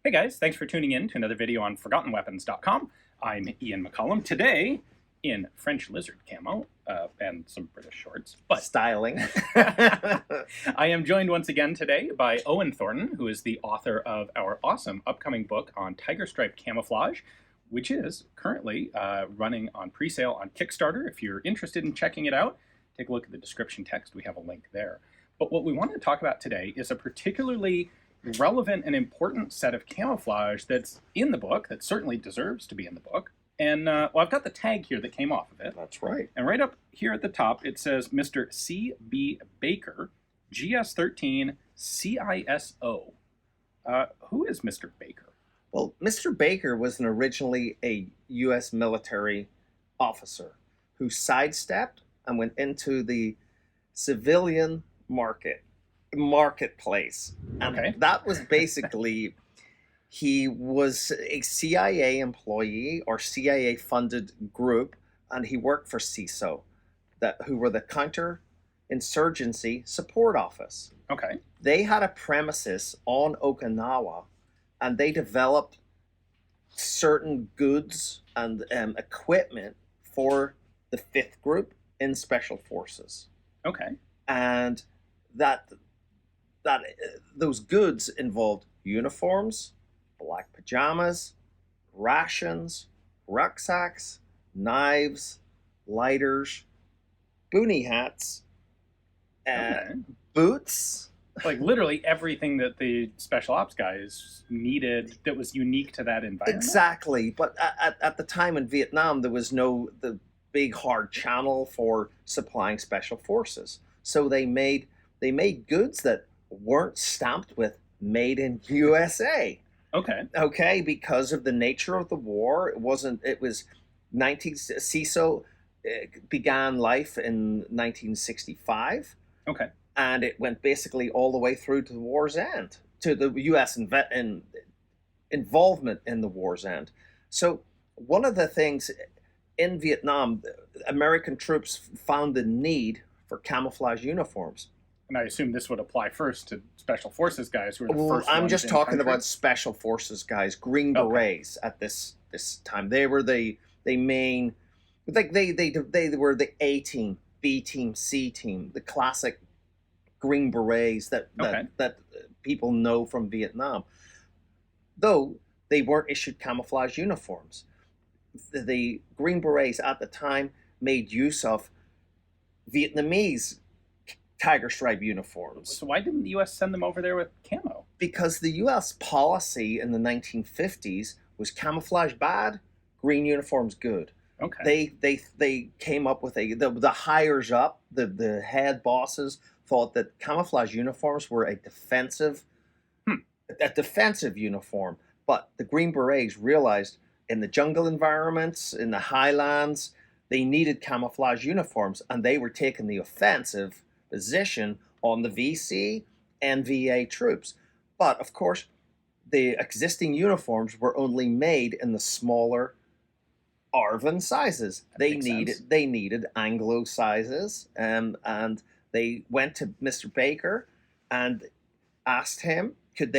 Hey guys, thanks for tuning in to another video on ForgottenWeapons.com. I'm Ian McCollum. Today, in French lizard camo and some British shorts, but styling. I am joined once again today by Owen Thornton, who is the author of our awesome upcoming book on tiger stripe camouflage, which is currently running on pre-sale on Kickstarter. If you're interested in checking it out, take a look at the description text. We have a link there. But what we want to talk about today is a particularly relevant and important set of camouflage that's in the book, that certainly deserves to be in the book. And well, I've got the tag here that came off of it. That's right. And right up here at the top, it says Mr. C.B. Baker, GS13 CISO. Who is Mr. Baker? Well, Mr. Baker was originally a U.S. military officer who sidestepped and went into the civilian marketplace. And Okay. that was basically, he was a CIA employee or CIA funded group, and he worked for CISO, who were the Counterinsurgency Support Office. Okay. They had a premises on Okinawa, and they developed certain goods and equipment for the 5th Group in Special Forces. Okay. And those goods involved uniforms, black pajamas, rations, rucksacks, knives, lighters, boonie hats, Okay. boots. Like literally everything that the special ops guys needed that was unique to that environment. Exactly. But at the time in Vietnam, there was the big hard channel for supplying special forces. So they made goods that weren't stamped with "Made in USA." Okay. Okay, because of the nature of the war, it was CISO began life in 1965. Okay. And it went basically all the way through to the war's end, to the U.S. involvement in the war's end. So one of the things in Vietnam, American troops found the need for camouflage uniforms. And I assume this would apply first to special forces guys who are the first I'm ones just in talking country. about special forces guys, Green Berets at this time. They were the main, like they were the A team, B team, C team, the classic Green Berets that people know from Vietnam. Though they weren't issued camouflage uniforms. The Green Berets at the time made use of Vietnamese tiger stripe uniforms. So why didn't the U.S. send them over there with camo? Because the U.S. policy in the 1950s was camouflage bad, green uniforms good. Okay. They came up with the higher up, the head bosses thought that camouflage uniforms were a defensive uniform. But the Green Berets realized in the jungle environments, in the highlands, they needed camouflage uniforms, and they were taking the offensive position on the VC and VA troops. But of course, the existing uniforms were only made in the smaller ARVN sizes. They needed Anglo sizes, and they went to Mr. Baker and asked him could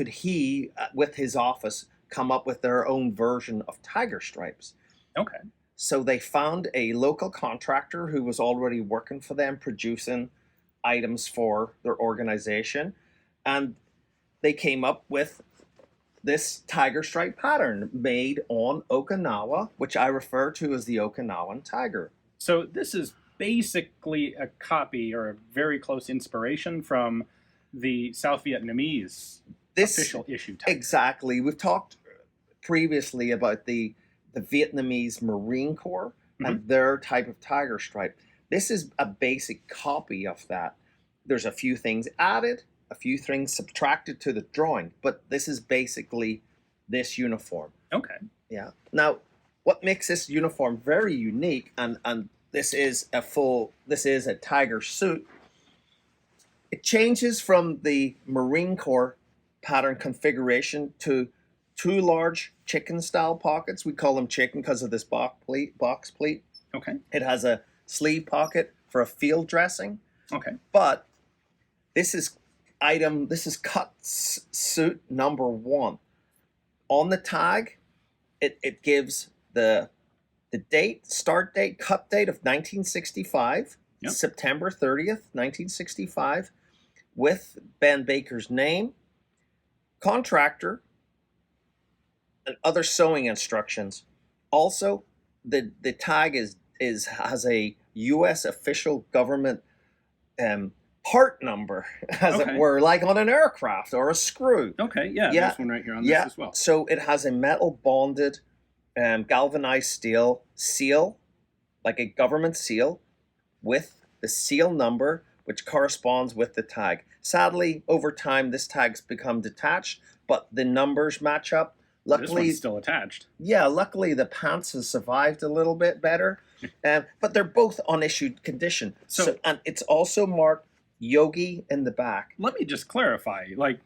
he with his office come up with their own version of tiger stripes. Okay. So they found a local contractor who was already working for them, producing items for their organization, and they came up with this tiger stripe pattern made on Okinawa, which I refer to as the Okinawan tiger. So this is basically a copy or a very close inspiration from the South Vietnamese official issue tiger. Exactly. We've talked previously about the Vietnamese Marine Corps and their type of tiger stripe. This is a basic copy of that. There's a few things added, a few things subtracted to the drawing, but this is basically this uniform. Okay. Yeah. Now, what makes this uniform very unique, and this is a tiger suit. It changes from the Marine Corps pattern configuration to 2 large chicken-style pockets. We call them chicken because of this box pleat. Okay. It has a sleeve pocket for a field dressing. Okay. But this is item, this is suit number 1. On the tag, it gives the date, start date, cut date of 1965, Yep. September 30th, 1965, with Ben Baker's name, contractor, and other sewing instructions. Also, the tag has a U.S. official government part number, as Okay. it were, like on an aircraft or a screw. Okay, yeah, Yeah. there's one right here on this as well. So it has a metal bonded, galvanized steel seal, like a government seal, with the seal number, which corresponds with the tag. Sadly, over time, this tag's become detached, but the numbers match up. This Luckily, one's still attached. yeah, luckily the pants has survived a little bit better, but they're both on issued condition. So- And it's also marked Yogi in the back. Let me just clarify, like,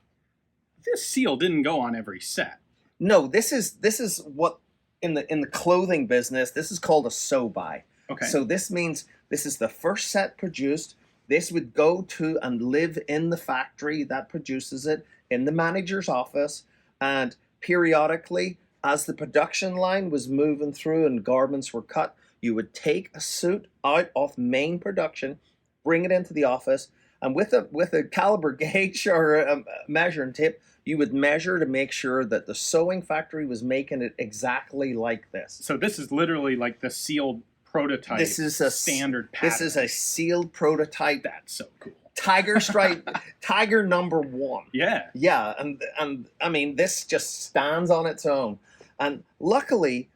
this seal didn't go on every set. No, this is what in the clothing business, this is called a sew buy. Okay. So this means this is the first set produced. This would go to and live in the factory that produces it, in the manager's office, and periodically, as the production line was moving through and garments were cut, you would take a suit out of main production, bring it into the office, and with a caliber gauge or a measuring tape, you would measure to make sure that the sewing factory was making it exactly like this. So this is literally like the sealed prototype. This is a standard pattern. This is a sealed prototype. That's so cool. Tiger stripe, tiger number 1. Yeah. Yeah, and I mean, this just stands on its own. And luckily,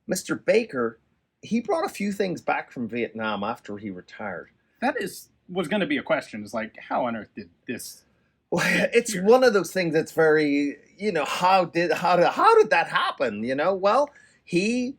Mr. Baker, he brought a few things back from Vietnam after he retired. That was going to be a question. Is like, how on earth did this? Well, it's one of those things that's very, how did that happen? Well, he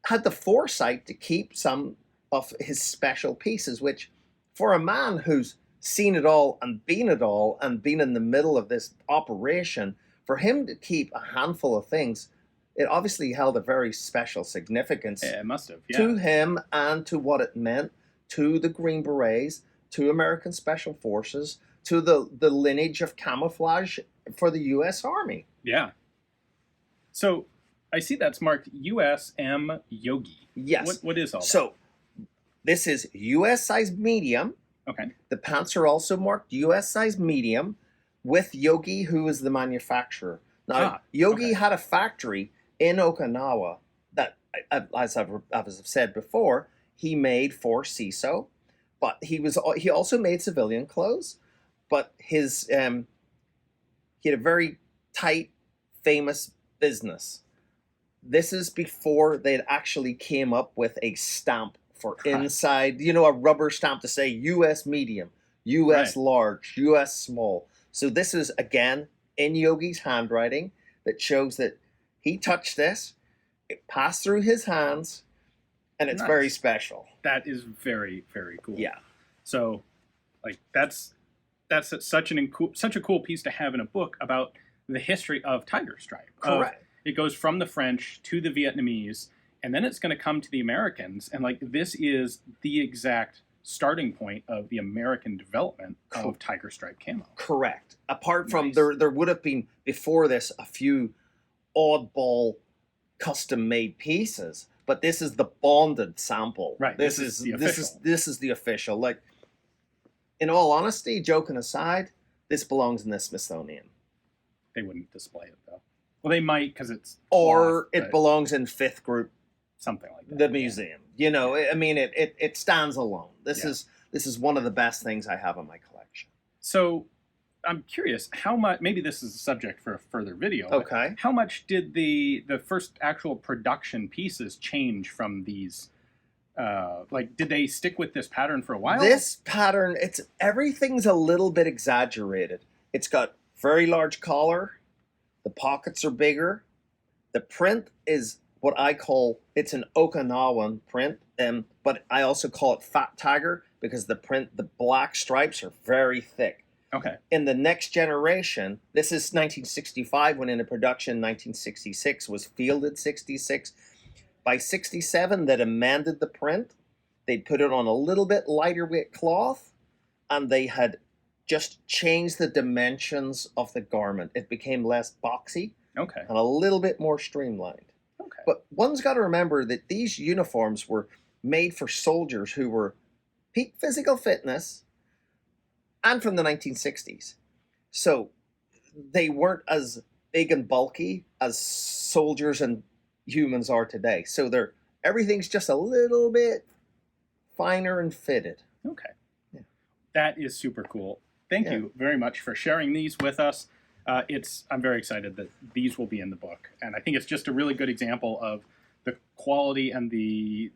had the foresight to keep some of his special pieces, which, for a man who's seen it all and been in the middle of this operation, for him to keep a handful of things, it obviously held a very special significance Yeah, it must have. Yeah. to him and to what it meant to the Green Berets, to American Special Forces, to the lineage of camouflage for the U.S. Army. Yeah. So I see that's marked USM Yogi. Yes. What is all that? So this is U.S. size medium. Okay. The pants are also marked U.S. size medium, with Yogi, who is the manufacturer. Now, Yogi okay. had a factory in Okinawa that, as I've said before, he made for CISO, but he also made civilian clothes. But he had a very tight, famous business. This is before they actually came up with a stamp for inside, a rubber stamp to say U.S. medium, U.S. large, U.S. small. So this is, again, in Yogi's handwriting that shows that he touched this, it passed through his hands, and it's very special. That is very, very cool. Yeah. So, like, that's such a cool piece to have in a book about the history of Tiger Stripe. Correct. It goes from the French to the Vietnamese, and then it's going to come to the Americans. And like, this is the exact starting point of the American development of Tiger Stripe camo. Correct. Apart from there would have been before this a few oddball custom-made pieces, but this is the bonded sample. Right. This is the official. Like, in all honesty, joking aside, this belongs in the Smithsonian. They wouldn't display it though. Well, they might because it's or cloth, it belongs in 5th group, something like that. the museum. I mean, it stands alone. This is one of the best things I have in my collection. So, I'm curious how much. Maybe this is a subject for a further video. Okay. How much did the first actual production pieces change from these? Did they stick with this pattern for a while? This pattern, everything's a little bit exaggerated. It's got very large collar. The pockets are bigger. The print is what I call, it's an Okinawan print, but I also call it Fat Tiger because the black stripes are very thick. Okay. In the next generation, this is 1965, went into production. 1966 was fielded 66. By 67, they'd amended the print. They'd put it on a little bit lighter weight cloth, and they had just changed the dimensions of the garment. It became less boxy Okay. and a little bit more streamlined. Okay. But one's got to remember that these uniforms were made for soldiers who were peak physical fitness and from the 1960s. So they weren't as big and bulky as soldiers and humans are today. So everything's just a little bit finer and fitted. Okay. Yeah. That is super cool. Thank you very much for sharing these with us. I'm very excited that these will be in the book, and I think it's just a really good example of the quality and the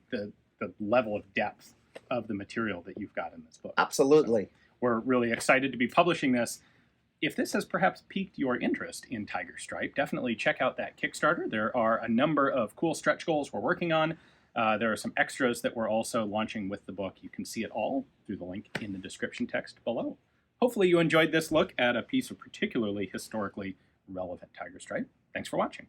level of depth of the material that you've got in this book. Absolutely. So we're really excited to be publishing this. If this has perhaps piqued your interest in Tiger Stripe, definitely check out that Kickstarter. There are a number of cool stretch goals we're working on. There are some extras that we're also launching with the book. You can see it all through the link in the description text below. Hopefully you enjoyed this look at a piece of particularly historically relevant Tiger Stripe. Thanks for watching.